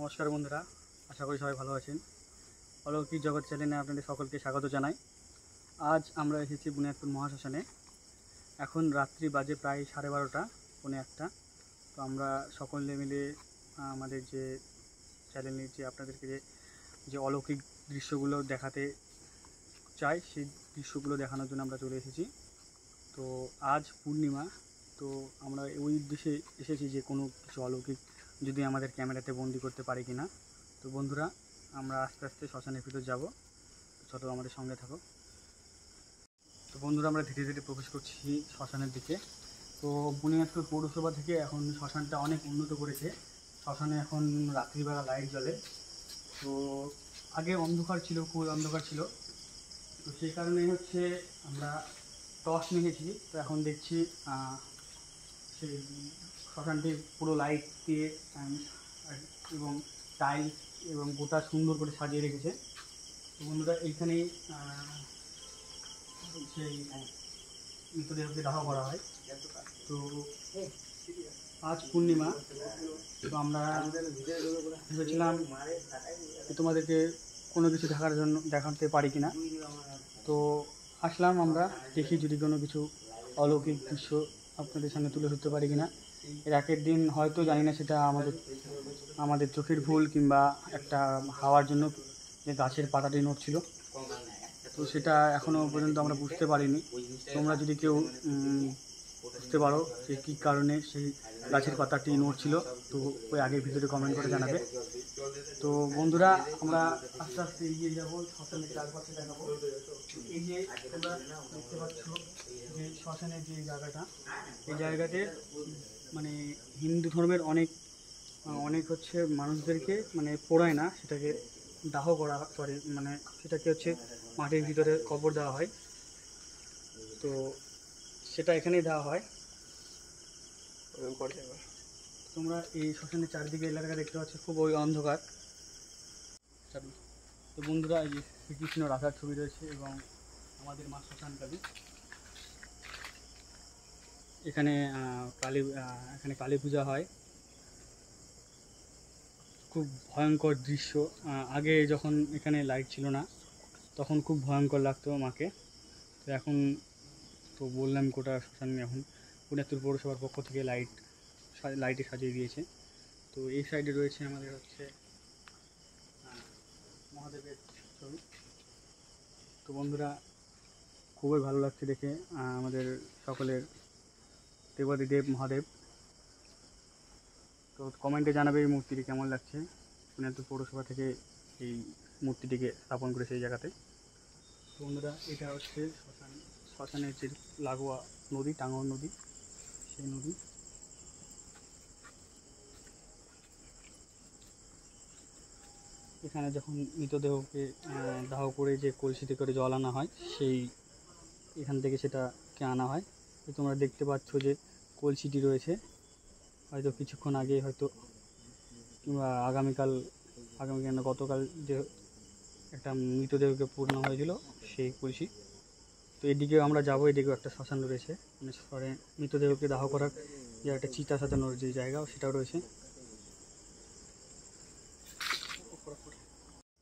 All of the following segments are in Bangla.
নমস্কার বন্ধুরা, আশা করি সবাই ভালো আছেন। অলৌকিক জগৎ চ্যানেলে আপনাদের সকলকে স্বাগত জানাই। আজ আমরা এসেছি বুনিয়াদপুর মহাশ্মশানে। এখন রাত্রি বাজে প্রায় 12:30, পৌনে 1টা। তো আমরা সকলে মিলে আমাদের যে চ্যানেলের যে আপনাদেরকে যে অলৌকিক দৃশ্যগুলো দেখাতে চাই, সেই দৃশ্যগুলো দেখানোর জন্য আমরা চলে এসেছি। তো আজ পূর্ণিমা, তো আমরা ওই উদ্দেশ্যে এসেছি যে কোনো কিছু অলৌকিক যদি আমাদের ক্যামেরাতে বন্দি করতে পারি কি না। তো বন্ধুরা, আমরা আস্তে আস্তে শ্মশানের ভিতর যাব, চলো আমাদের সঙ্গে থাকো। তো বন্ধুরা, আমরা ধীরে ধীরে প্রবেশ করছি শ্মশানের দিকে। তো বুনিয়াদপুর পৌরসভা থেকে এখন শ্মশানটা অনেক উন্নত করেছে। শ্মশানে এখন রাত্রিবেলা লাইট জ্বলে। তো আগে অন্ধকার ছিল, খুব অন্ধকার ছিল। তো সেই কারণে হচ্ছে আমরা টর্চ নিয়েছি। তো এখন দেখছি সেই শ্মশানটি পুরো লাইট দিয়ে এবং টাইলস এবং গোটা সুন্দর করে সাজিয়ে রেখেছে। তো বন্ধুরা, এইখানেই সেই মৃতদেহকে দাহ করা হয়। তো আজ পূর্ণিমা, তো আমরা ভেবেছিলাম তোমাদেরকে কোনো কিছু দেখাতে পারি কিনা। তো আসলাম, আমরা দেখি যদি কোনো কিছু অলৌকিক দৃশ্য আপনাদের সামনে তুলে ধরতে পারি কিনা। এর আগের দিন হয়তো জানি না, সেটা আমাদের চোখের ভুল কিংবা একটা হাওয়ার জন্য যে গাছের পাতাটি নড়ছিল, তো সেটা এখনও পর্যন্ত আমরা বুঝতে পারিনি। তোমরা যদি কেউ বুঝতে পারো যে কী কারণে সেই গাছের পাতাটি নড়ছিল, তো ওই আগের ভিডিওতে কমেন্ট করে জানাবে। তো বন্ধুরা, আমরা আস্তে আস্তে এগিয়ে যাবো, শ্মশানের চারপাশে দেখাবো। এই যে তোমরা দেখতে পাচ্ছ যে শ্মশানের যে জায়গাটা, এই জায়গাতে মানে হিন্দু ধর্মের অনেক হচ্ছে মানুষদেরকে মানে পোড়ায় না, সেটাকে দাহ করা করে, মানে সেটাকে হচ্ছে মাটির ভিতরে কবর দেওয়া হয়। তো সেটা এখানেই দেওয়া হয়। তোমরা এই শ্মশানের চারদিকে এলাকা দেখতে পাচ্ছ, খুব ওই অন্ধকার। তো বন্ধুরা, এই যে শ্রীকৃষ্ণ রাধার ছবি রয়েছে এবং আমাদের মা শ্মশানকালী। এখানে কালী পূজা হয়। খুব ভয়ঙ্কর দৃশ্য। আগে যখন এখানে লাইট ছিল না, তখন খুব ভয়ঙ্কর লাগতো মাকে। তো এখন তো বললাম, গোটা শ্মশান এখন বুনিয়াদপুর পৌরসভার পক্ষ থেকে লাইটে সাজিয়ে দিয়েছে। তো এই সাইডে রয়েছে আমাদের হচ্ছে মহাদেবের ছবি। তো বন্ধুরা, খুবই ভালো লাগছে দেখে আমাদের সকলের দেবাদিদেব মহাদেব। তো কমেন্টে জানাবে এই মূর্তিটি কেমন লাগছে। বুনিয়াদপুর পৌরসভা থেকে এই মূর্তিটিকে স্থাপন করেছে এই জায়গাতে। তো বন্ধুরা, এটা হচ্ছে শ্মশানের যে লাগোয়া নদী, টাঙ্গর নদী, সেই নদী। এখানে যখন মৃতদেহকে দাহ করে যে কলসিতে করে জল আনা হয়, সেই এখান থেকে সেটাকে আনা হয়। তো তোমরা দেখতে পাচ্ছ যে কলসিটি রয়েছে, হয়তো কিছুক্ষণ আগে হয়তো কিংবা আগামীকাল না গতকাল যে একটা মৃতদেহকে পূর্ণ হয়েছিল সেই কলসি। তো এদিকেও আমরা যাবো, এদিকেও একটা শ্মশান রয়েছে, মানে মৃতদেহকে দাহ করার যে একটা চিতা সাজানোর যে জায়গা, সেটাও রয়েছে।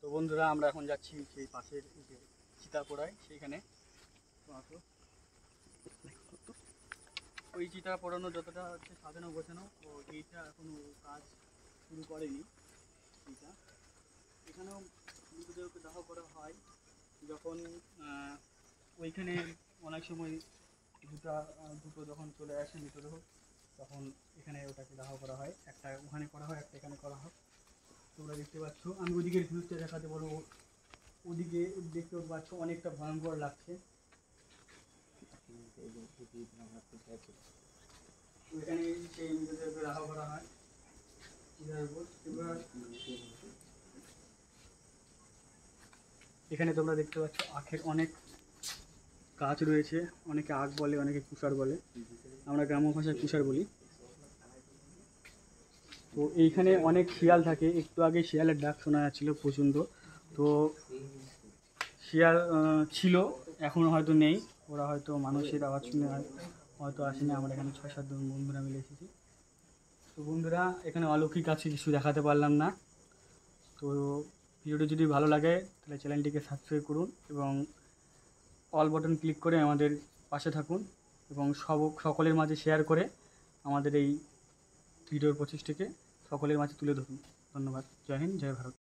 তো বন্ধুরা, আমরা এখন যাচ্ছি সেই পাশের যে চিতা পোড়ায় সেইখানে। ওই চিতা পোড়ানো যতটা হচ্ছে সাজানো গোছানো, তো এইটা এখনো কাজ শুরু করেনি। এইটা এখানেও মৃতদেহকে দাহ করা হয় যখন ওইখানে অনেক সময় দুটো যখন চলে আসে মৃতদেহ, তখন এখানে ওটাকে দাহ করা হয়। একটা ওখানে করা হয়, একটা এখানে করা হয়। তোমরা দেখতে পাচ্ছ, আমি ওদিকের ভিউজটা দেখাতে বলবো। ওদিকে দেখতে পাচ্ছ অনেকটা ভয়ঙ্কর লাগছে। ওইখানে সেই মৃতদেহকে দাহ করা হয়। এখানে তোমরা দেখতে পাচ্ছ আখের অনেক গাছ রয়েছে, অনেকে আখ বলে, অনেকে কুষার বলে, আমরা গ্রাম্য ভাষায় কুষার বলি। তো এইখানে অনেক শিয়াল থাকে, একটু আগে শিয়ালের ডাক শোনা যাচ্ছিল প্রচণ্ড। তো শিয়াল ছিল, এখন হয়তো নেই, ওরা হয়তো মানুষের আওয়াজ শুনে হয়তো আসেনি। আমরা এখানে 6-7 জন বন্ধুরা মিলে এসেছি। তো বন্ধুরা, এখানে অলৌকিক আছে, কিছু দেখাতে পারলাম না। তো ভিডিওটি যদি ভালো লাগে তাহলে চ্যানেলটিকে সাবস্ক্রাইব করুন এবং অল বাটন ক্লিক করে আমাদের পাশে থাকুন এবং সকলের মাঝে শেয়ার করে আমাদের এই ভিডিওর প্রচেষ্টাকে সকলের মাঝে তুলে ধরুন। ধন্যবাদ। জয় হিন্দ, জয় ভারত।